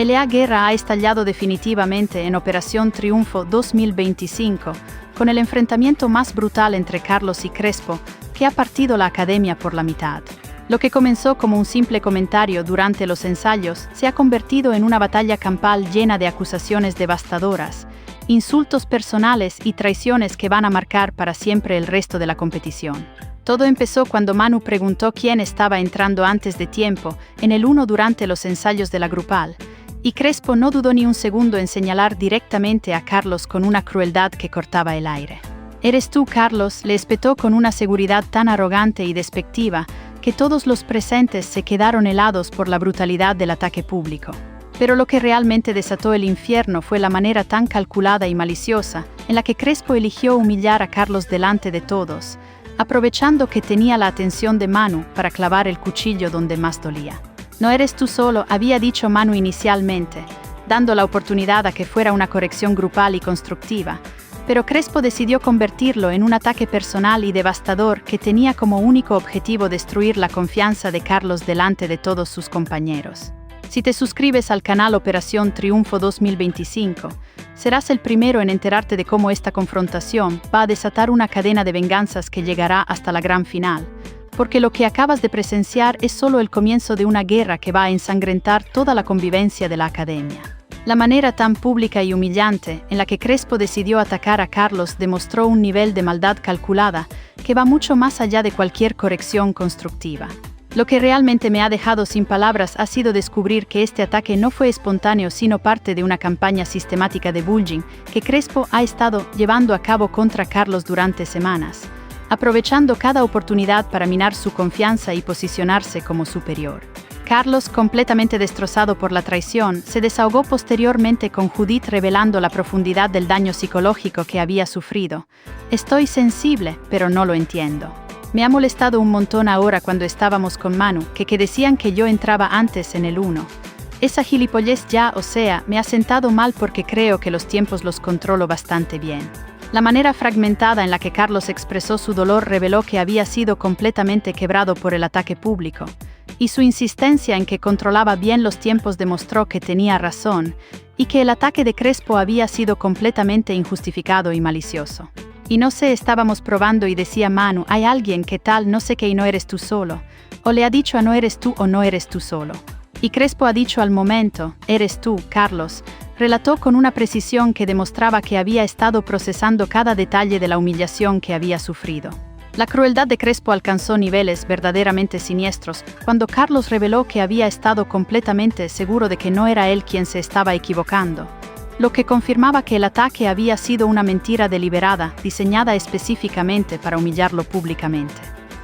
La guerra ha estallado definitivamente en Operación Triunfo 2025, con el enfrentamiento más brutal entre Carlos y Crespo, que ha partido la academia por la mitad. Lo que comenzó como un simple comentario durante los ensayos se ha convertido en una batalla campal llena de acusaciones devastadoras, insultos personales y traiciones que van a marcar para siempre el resto de la competición. Todo empezó cuando Manu preguntó quién estaba entrando antes de tiempo en el 1 durante los ensayos de la grupal, y Crespo no dudó ni un segundo en señalar directamente a Carlos con una crueldad que cortaba el aire. «Eres tú, Carlos», le espetó con una seguridad tan arrogante y despectiva que todos los presentes se quedaron helados por la brutalidad del ataque público. Pero lo que realmente desató el infierno fue la manera tan calculada y maliciosa en la que Crespo eligió humillar a Carlos delante de todos, aprovechando que tenía la atención de Manu para clavar el cuchillo donde más dolía. «No eres tú solo», había dicho Manu inicialmente, dando la oportunidad a que fuera una corrección grupal y constructiva, pero Crespo decidió convertirlo en un ataque personal y devastador que tenía como único objetivo destruir la confianza de Carlos delante de todos sus compañeros. Si te suscribes al canal Operación Triunfo 2025, serás el primero en enterarte de cómo esta confrontación va a desatar una cadena de venganzas que llegará hasta la gran final, porque lo que acabas de presenciar es solo el comienzo de una guerra que va a ensangrentar toda la convivencia de la academia. La manera tan pública y humillante en la que Crespo decidió atacar a Carlos demostró un nivel de maldad calculada que va mucho más allá de cualquier corrección constructiva. Lo que realmente me ha dejado sin palabras ha sido descubrir que este ataque no fue espontáneo sino parte de una campaña sistemática de bullying que Crespo ha estado llevando a cabo contra Carlos durante semanas, aprovechando cada oportunidad para minar su confianza y posicionarse como superior. Carlos, completamente destrozado por la traición, se desahogó posteriormente con Judith revelando la profundidad del daño psicológico que había sufrido. «Estoy sensible, pero no lo entiendo. Me ha molestado un montón ahora cuando estábamos con Manu, que decían que yo entraba antes en el 1. Esa gilipollez ya, o sea, me ha sentado mal porque creo que los tiempos los controlo bastante bien». La manera fragmentada en la que Carlos expresó su dolor reveló que había sido completamente quebrado por el ataque público, y su insistencia en que controlaba bien los tiempos demostró que tenía razón, y que el ataque de Crespo había sido completamente injustificado y malicioso. «Y no sé, estábamos probando y decía Manu, hay alguien que tal, no sé qué y no eres tú solo. O le ha dicho a no eres tú o no eres tú solo. Y Crespo ha dicho al momento, eres tú, Carlos», relató con una precisión que demostraba que había estado procesando cada detalle de la humillación que había sufrido. La crueldad de Crespo alcanzó niveles verdaderamente siniestros cuando Carlos reveló que había estado completamente seguro de que no era él quien se estaba equivocando, lo que confirmaba que el ataque había sido una mentira deliberada, diseñada específicamente para humillarlo públicamente.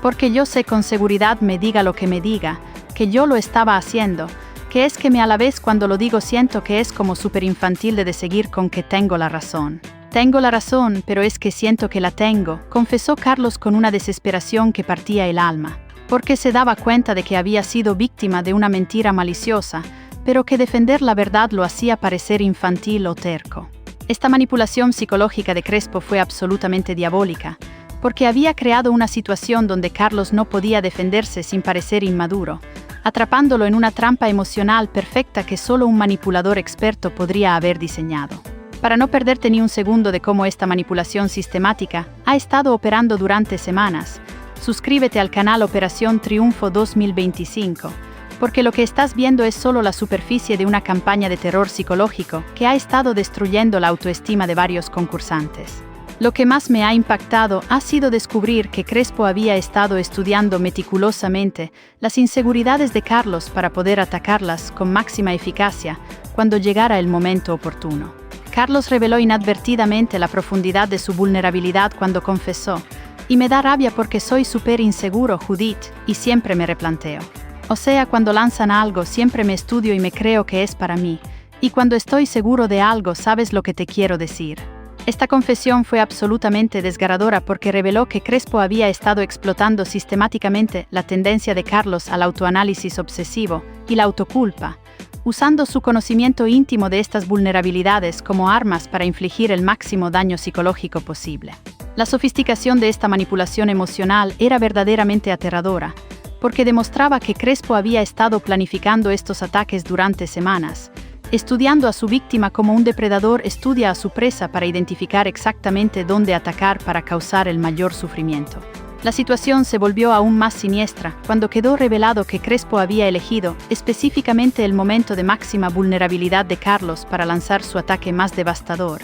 «Porque yo sé con seguridad, me diga lo que me diga, que yo lo estaba haciendo, que es que me a la vez cuando lo digo siento que es como súper infantil de seguir con que tengo la razón. Tengo la razón, pero es que siento que la tengo», confesó Carlos con una desesperación que partía el alma, porque se daba cuenta de que había sido víctima de una mentira maliciosa, pero que defender la verdad lo hacía parecer infantil o terco. Esta manipulación psicológica de Crespo fue absolutamente diabólica, porque había creado una situación donde Carlos no podía defenderse sin parecer inmaduro, atrapándolo en una trampa emocional perfecta que solo un manipulador experto podría haber diseñado. Para no perderte ni un segundo de cómo esta manipulación sistemática ha estado operando durante semanas, suscríbete al canal Operación Triunfo 2025, porque lo que estás viendo es solo la superficie de una campaña de terror psicológico que ha estado destruyendo la autoestima de varios concursantes. Lo que más me ha impactado ha sido descubrir que Crespo había estado estudiando meticulosamente las inseguridades de Carlos para poder atacarlas con máxima eficacia cuando llegara el momento oportuno. Carlos reveló inadvertidamente la profundidad de su vulnerabilidad cuando confesó, «Y me da rabia porque soy súper inseguro, Judith, y siempre me replanteo. O sea, cuando lanzan algo siempre me estudio y me creo que es para mí, y cuando estoy seguro de algo sabes lo que te quiero decir». Esta confesión fue absolutamente desgarradora porque reveló que Crespo había estado explotando sistemáticamente la tendencia de Carlos al autoanálisis obsesivo y la autoculpa, usando su conocimiento íntimo de estas vulnerabilidades como armas para infligir el máximo daño psicológico posible. La sofisticación de esta manipulación emocional era verdaderamente aterradora, porque demostraba que Crespo había estado planificando estos ataques durante semanas, Estudiando a su víctima como un depredador estudia a su presa para identificar exactamente dónde atacar para causar el mayor sufrimiento. La situación se volvió aún más siniestra cuando quedó revelado que Crespo había elegido específicamente el momento de máxima vulnerabilidad de Carlos para lanzar su ataque más devastador,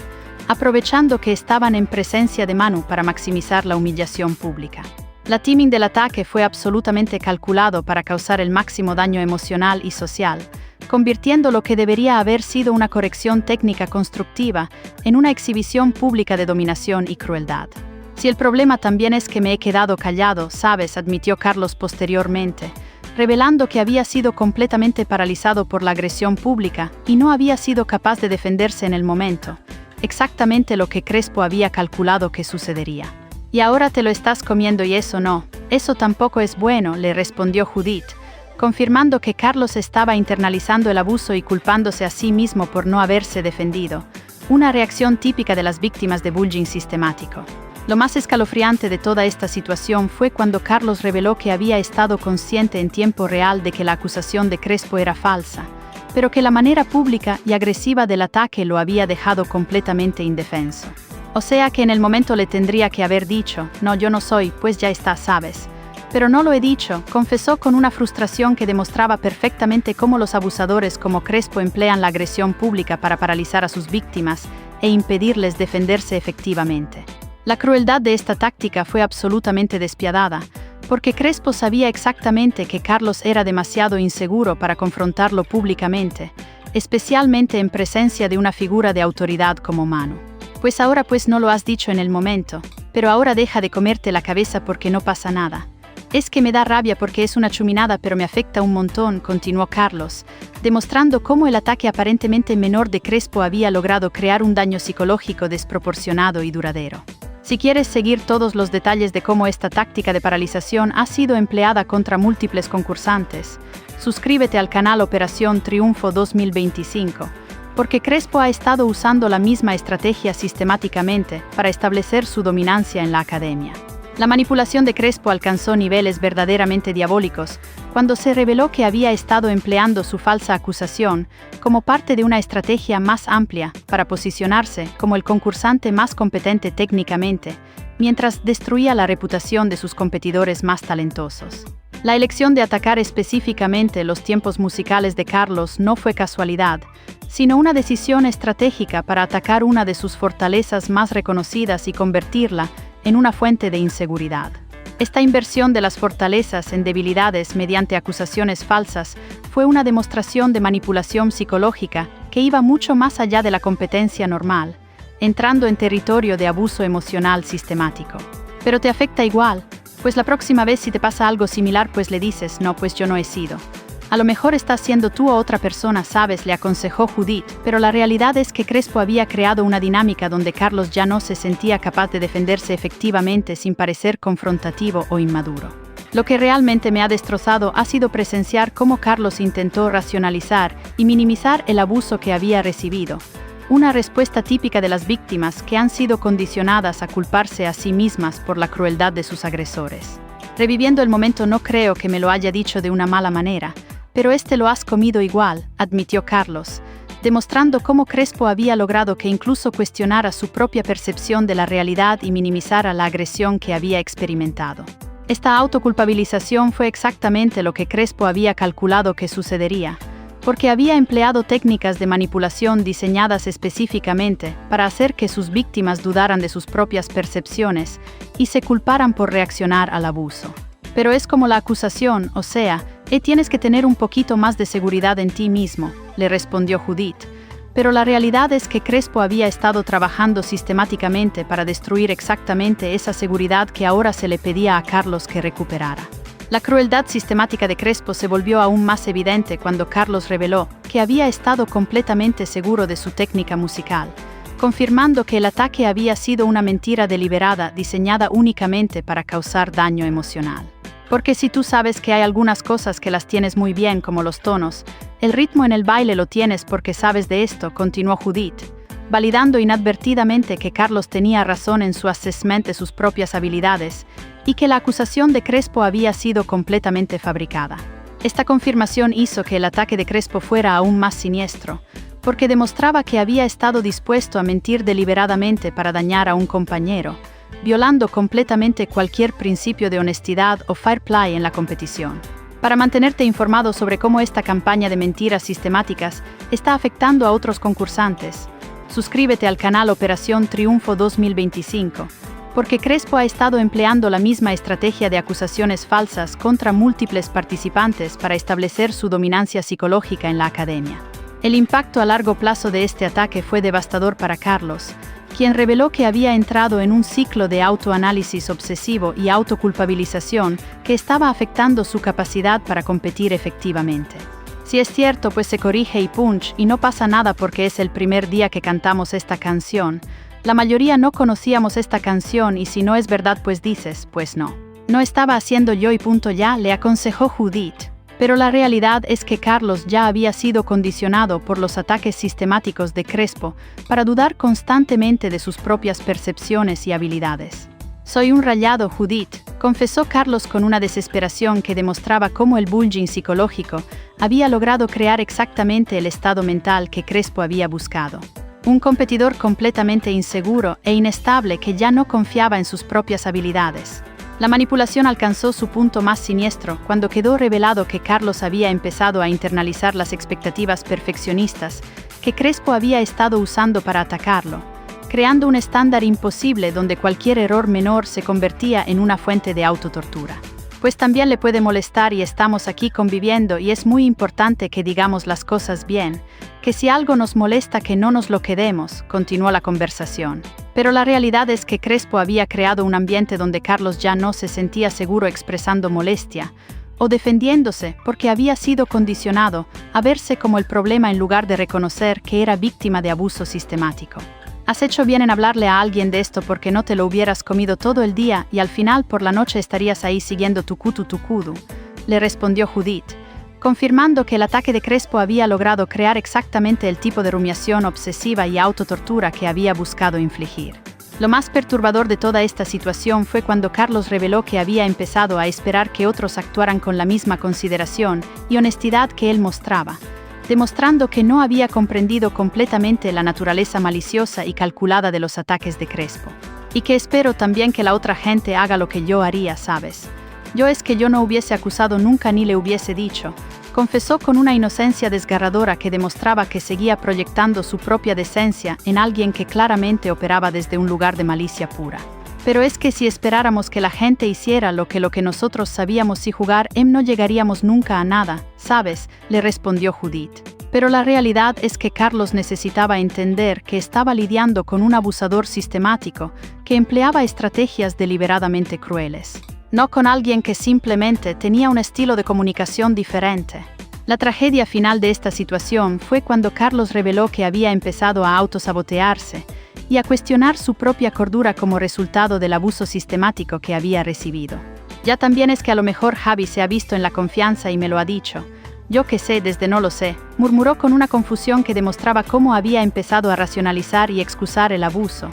aprovechando que estaban en presencia de Manu para maximizar la humillación pública. La timing del ataque fue absolutamente calculado para causar el máximo daño emocional y social, convirtiendo lo que debería haber sido una corrección técnica constructiva en una exhibición pública de dominación y crueldad. Si el problema también es que me he quedado callado, sabes, admitió Carlos posteriormente, revelando que había sido completamente paralizado por la agresión pública y no había sido capaz de defenderse en el momento, exactamente lo que Crespo había calculado que sucedería. Y ahora te lo estás comiendo y eso no, eso tampoco es bueno, le respondió Judith, confirmando que Carlos estaba internalizando el abuso y culpándose a sí mismo por no haberse defendido, una reacción típica de las víctimas de bullying sistemático. Lo más escalofriante de toda esta situación fue cuando Carlos reveló que había estado consciente en tiempo real de que la acusación de Crespo era falsa, pero que la manera pública y agresiva del ataque lo había dejado completamente indefenso. O sea que en el momento le tendría que haber dicho, no, yo no soy, pues ya está, sabes. Pero no lo he dicho, confesó con una frustración que demostraba perfectamente cómo los abusadores como Crespo emplean la agresión pública para paralizar a sus víctimas e impedirles defenderse efectivamente. La crueldad de esta táctica fue absolutamente despiadada, porque Crespo sabía exactamente que Carlos era demasiado inseguro para confrontarlo públicamente, especialmente en presencia de una figura de autoridad como Manu. Pues ahora no lo has dicho en el momento, pero ahora deja de comerte la cabeza porque no pasa nada. Es que me da rabia porque es una chuminada pero me afecta un montón, continuó Carlos, demostrando cómo el ataque aparentemente menor de Crespo había logrado crear un daño psicológico desproporcionado y duradero. Si quieres seguir todos los detalles de cómo esta táctica de paralización ha sido empleada contra múltiples concursantes, suscríbete al canal Operación Triunfo 2025, porque Crespo ha estado usando la misma estrategia sistemáticamente para establecer su dominancia en la academia. La manipulación de Crespo alcanzó niveles verdaderamente diabólicos cuando se reveló que había estado empleando su falsa acusación como parte de una estrategia más amplia para posicionarse como el concursante más competente técnicamente, mientras destruía la reputación de sus competidores más talentosos. La elección de atacar específicamente los tiempos musicales de Carlos no fue casualidad, sino una decisión estratégica para atacar una de sus fortalezas más reconocidas y convertirla en una fuente de inseguridad. Esta inversión de las fortalezas en debilidades mediante acusaciones falsas fue una demostración de manipulación psicológica que iba mucho más allá de la competencia normal, entrando en territorio de abuso emocional sistemático. Pero te afecta igual, pues la próxima vez si te pasa algo similar pues le dices, no, pues yo no he sido. A lo mejor estás siendo tú o otra persona, sabes, le aconsejó Judith, pero la realidad es que Crespo había creado una dinámica donde Carlos ya no se sentía capaz de defenderse efectivamente sin parecer confrontativo o inmaduro. Lo que realmente me ha destrozado ha sido presenciar cómo Carlos intentó racionalizar y minimizar el abuso que había recibido, una respuesta típica de las víctimas que han sido condicionadas a culparse a sí mismas por la crueldad de sus agresores. Reviviendo el momento, no creo que me lo haya dicho de una mala manera, pero lo has comido igual, admitió Carlos, demostrando cómo Crespo había logrado que incluso cuestionara su propia percepción de la realidad y minimizara la agresión que había experimentado. Esta autoculpabilización fue exactamente lo que Crespo había calculado que sucedería, porque había empleado técnicas de manipulación diseñadas específicamente para hacer que sus víctimas dudaran de sus propias percepciones y se culparan por reaccionar al abuso. Pero es como la acusación, o sea, tienes que tener un poquito más de seguridad en ti mismo, le respondió Judith. Pero la realidad es que Crespo había estado trabajando sistemáticamente para destruir exactamente esa seguridad que ahora se le pedía a Carlos que recuperara. La crueldad sistemática de Crespo se volvió aún más evidente cuando Carlos reveló que había estado completamente seguro de su técnica musical, confirmando que el ataque había sido una mentira deliberada diseñada únicamente para causar daño emocional. Porque si tú sabes que hay algunas cosas que las tienes muy bien, como los tonos, el ritmo en el baile lo tienes porque sabes de esto, continuó Judith, validando inadvertidamente que Carlos tenía razón en su assessment de sus propias habilidades y que la acusación de Crespo había sido completamente fabricada. Esta confirmación hizo que el ataque de Crespo fuera aún más siniestro, porque demostraba que había estado dispuesto a mentir deliberadamente para dañar a un compañero, violando completamente cualquier principio de honestidad o fair play en la competición. Para mantenerte informado sobre cómo esta campaña de mentiras sistemáticas está afectando a otros concursantes, suscríbete al canal Operación Triunfo 2025, porque Crespo ha estado empleando la misma estrategia de acusaciones falsas contra múltiples participantes para establecer su dominancia psicológica en la academia. El impacto a largo plazo de este ataque fue devastador para Carlos, quien reveló que había entrado en un ciclo de autoanálisis obsesivo y autoculpabilización que estaba afectando su capacidad para competir efectivamente. Si es cierto, pues se corrige y punch, y no pasa nada porque es el primer día que cantamos esta canción. La mayoría no conocíamos esta canción y si no es verdad pues dices, pues no. No estaba haciendo yo y punto ya, le aconsejó Judith. Pero la realidad es que Carlos ya había sido condicionado por los ataques sistemáticos de Crespo para dudar constantemente de sus propias percepciones y habilidades. Soy un rayado, Judith, confesó Carlos con una desesperación que demostraba cómo el bullying psicológico había logrado crear exactamente el estado mental que Crespo había buscado. Un competidor completamente inseguro e inestable que ya no confiaba en sus propias habilidades. La manipulación alcanzó su punto más siniestro cuando quedó revelado que Carlos había empezado a internalizar las expectativas perfeccionistas que Crespo había estado usando para atacarlo, creando un estándar imposible donde cualquier error menor se convertía en una fuente de autotortura. Pues también le puede molestar y estamos aquí conviviendo y es muy importante que digamos las cosas bien, que si algo nos molesta que no nos lo quedemos, continuó la conversación. Pero la realidad es que Crespo había creado un ambiente donde Carlos ya no se sentía seguro expresando molestia o defendiéndose porque había sido condicionado a verse como el problema en lugar de reconocer que era víctima de abuso sistemático. Has hecho bien en hablarle a alguien de esto porque no te lo hubieras comido todo el día y al final por la noche estarías ahí siguiendo tu kudu, le respondió Judith, confirmando que el ataque de Crespo había logrado crear exactamente el tipo de rumiación obsesiva y autotortura que había buscado infligir. Lo más perturbador de toda esta situación fue cuando Carlos reveló que había empezado a esperar que otros actuaran con la misma consideración y honestidad que él mostraba, demostrando que no había comprendido completamente la naturaleza maliciosa y calculada de los ataques de Crespo. Y que espero también que la otra gente haga lo que yo haría, ¿sabes? Yo es que yo no hubiese acusado nunca ni le hubiese dicho, confesó con una inocencia desgarradora que demostraba que seguía proyectando su propia decencia en alguien que claramente operaba desde un lugar de malicia pura. Pero es que si esperáramos que la gente hiciera lo que nosotros sabíamos y jugar, no llegaríamos nunca a nada, ¿sabes?, le respondió Judith. Pero la realidad es que Carlos necesitaba entender que estaba lidiando con un abusador sistemático que empleaba estrategias deliberadamente crueles. No con alguien que simplemente tenía un estilo de comunicación diferente. La tragedia final de esta situación fue cuando Carlos reveló que había empezado a autosabotearse y a cuestionar su propia cordura como resultado del abuso sistemático que había recibido. Ya también es que a lo mejor Javi se ha visto en la confianza y me lo ha dicho. Yo que sé desde no lo sé, murmuró con una confusión que demostraba cómo había empezado a racionalizar y excusar el abuso,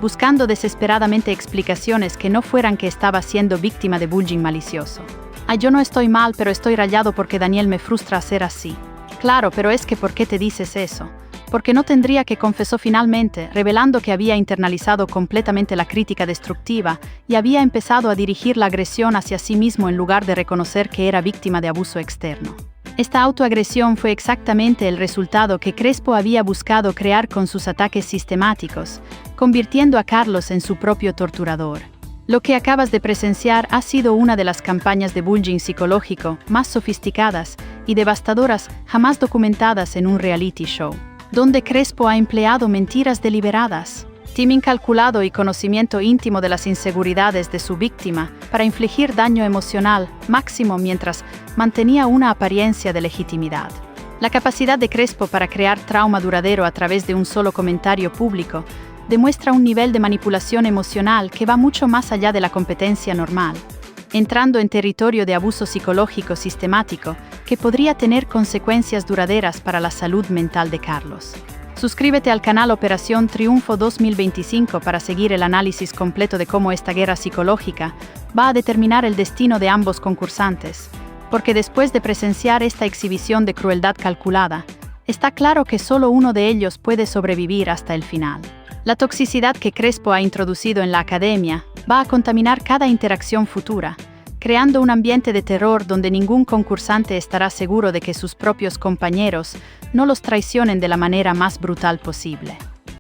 buscando desesperadamente explicaciones que no fueran que estaba siendo víctima de bullying malicioso. Ay, yo no estoy mal, pero estoy rayado porque Daniel me frustra ser así. Claro, pero es que ¿por qué te dices eso? Porque no tendría que, confesó finalmente, revelando que había internalizado completamente la crítica destructiva y había empezado a dirigir la agresión hacia sí mismo en lugar de reconocer que era víctima de abuso externo. Esta autoagresión fue exactamente el resultado que Crespo había buscado crear con sus ataques sistemáticos, convirtiendo a Carlos en su propio torturador. Lo que acabas de presenciar ha sido una de las campañas de bullying psicológico más sofisticadas y devastadoras jamás documentadas en un reality show, donde Crespo ha empleado mentiras deliberadas, timing calculado y conocimiento íntimo de las inseguridades de su víctima para infligir daño emocional máximo mientras mantenía una apariencia de legitimidad. La capacidad de Crespo para crear trauma duradero a través de un solo comentario público demuestra un nivel de manipulación emocional que va mucho más allá de la competencia normal, entrando en territorio de abuso psicológico sistemático que podría tener consecuencias duraderas para la salud mental de Carlos. Suscríbete al canal Operación Triunfo 2025 para seguir el análisis completo de cómo esta guerra psicológica va a determinar el destino de ambos concursantes, porque después de presenciar esta exhibición de crueldad calculada, Está claro que solo uno de ellos puede sobrevivir hasta el final. La toxicidad que Crespo ha introducido en la academia va a contaminar cada interacción futura, creando un ambiente de terror donde ningún concursante estará seguro de que sus propios compañeros no los traicionen de la manera más brutal posible.